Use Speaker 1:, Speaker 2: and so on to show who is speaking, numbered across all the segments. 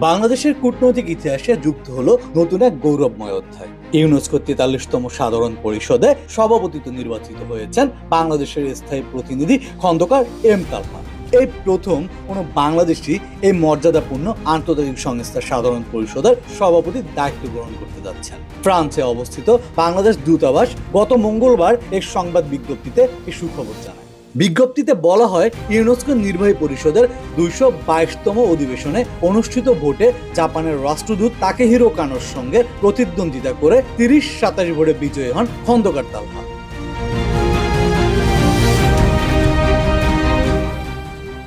Speaker 1: বাংলাদেশের কূটনৈতিক ইতিহাসে যুক্ত হলো নতুন এক গৌরবময় অধ্যায়। ইউনেস্কোর 43তম সাধারণ পরিষদে সভাপতিত্ব নির্বাচিত হয়েছেন বাংলাদেশের স্থায়ী প্রতিনিধি খন্দকার এম তালহা। এই প্রথম কোনো বাংলাদেশি এই মর্যাদাপূর্ণ আন্তর্জাতিক সংস্থার সাধারণ পরিষদের সভাপতির দায়িত্ব গ্রহণ করতে যাচ্ছেন। ফ্রান্সে অবস্থিত বাংলাদেশ দূতাবাস গত মঙ্গলবার এক সংবাদ বিজ্ঞপ্তিতে এই সুখবর জানায়। বিজ্ঞপ্তিতে বলা হয়, ইউনেস্কো নির্বাহী পরিষদের 222তম অধিবেশনে অনুষ্ঠিত ভোটে জাপানের রাষ্ট্রদূত তাকেহিরো কানোর সঙ্গে প্রতিদ্বন্দ্বিতা করে 30-27 ভোটে বিজয়ী হন খন্দকার তালহা।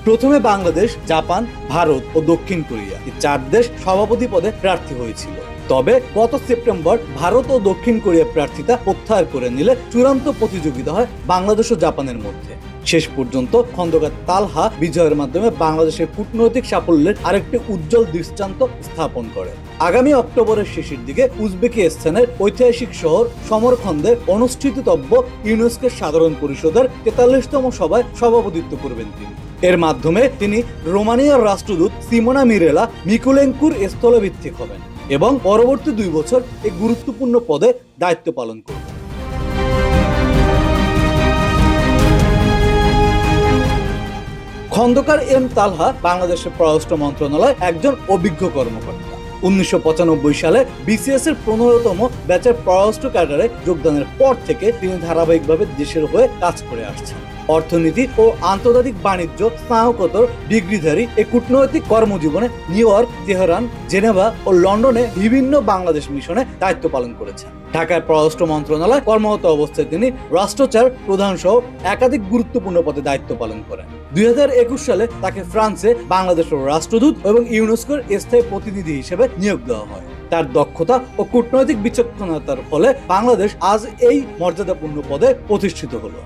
Speaker 1: প্রথমে বাংলাদেশ, জাপান, ভারত ও দক্ষিণ কোরিয়া এই 4 দেশ সভাপতি পদে প্রার্থী হয়েছিল। তবে গত সেপ্টেম্বর ভারত ও দক্ষিণ কোরিয়া প্রার্থিতা প্রত্যাহার করে নিলে চূড়ান্ত প্রতিযোগিতা হয় বাংলাদেশ ও জাপানের মধ্যে। শেষ পর্যন্ত খন্দকার তালহা বিজয়ের মাধ্যমে বাংলাদেশের কূটনৈতিক সাফল্যের আরেকটি উজ্জ্বল দৃষ্টান্ত স্থাপন করে। আগামী অক্টোবরের শেষের দিকে উজবেকিস্তানের ঐতিহাসিক শহর সমরখন্দে অনুষ্ঠিতব্য ইউনেস্কোর সাধারণ পরিষদের 43তম সভায় সভাপতিত্ব করবেন তিনি। এর মাধ্যমে তিনি রোমানিয়ার রাষ্ট্রদূত সিমোনা মিরেলা মিকুলেঙ্কুর স্থলভিত্তিক হবেন এবং পরবর্তী 2 বছর এই গুরুত্বপূর্ণ পদে দায়িত্ব পালন করবেন। খন্দকার এম তালহা বাংলাদেশের পররাষ্ট্র মন্ত্রণালয় একজন অভিজ্ঞ কর্মকর্তা। 1995 সালে বিসিএস এর 15তম ব্যাচের পররাষ্ট্র ক্যাডারে যোগদানের পর থেকে তিনি ধারাবাহিকভাবে দেশের হয়ে কাজ করে আসছেন। অর্থনীতি ও আন্তর্জাতিক বাণিজ্য স্নাতকোত্তর ডিগ্রিধারী এই কূটনৈতিক কর্মজীবনে নিউ ইয়র্ক, তেহরান, জেনেভা ও লন্ডনে বিভিন্ন বাংলাদেশ মিশনে দায়িত্ব পালন করেছেন। ঢাকার পররাষ্ট্র মন্ত্রণালয় কর্মরত অবস্থায় তিনি রাষ্ট্রচার প্রধান সহ একাধিক গুরুত্বপূর্ণ পদে দায়িত্ব পালন করেন। 2021 সালে তাকে ফ্রান্সে বাংলাদেশের রাষ্ট্রদূত এবং ইউনেস্কোর স্থায়ী প্রতিনিধি হিসেবে নিয়োগ দেওয়া হয়। তার দক্ষতা ও কূটনৈতিক বিচক্ষণতার ফলে বাংলাদেশ আজ এই মর্যাদাপূর্ণ পদে প্রতিষ্ঠিত হলো।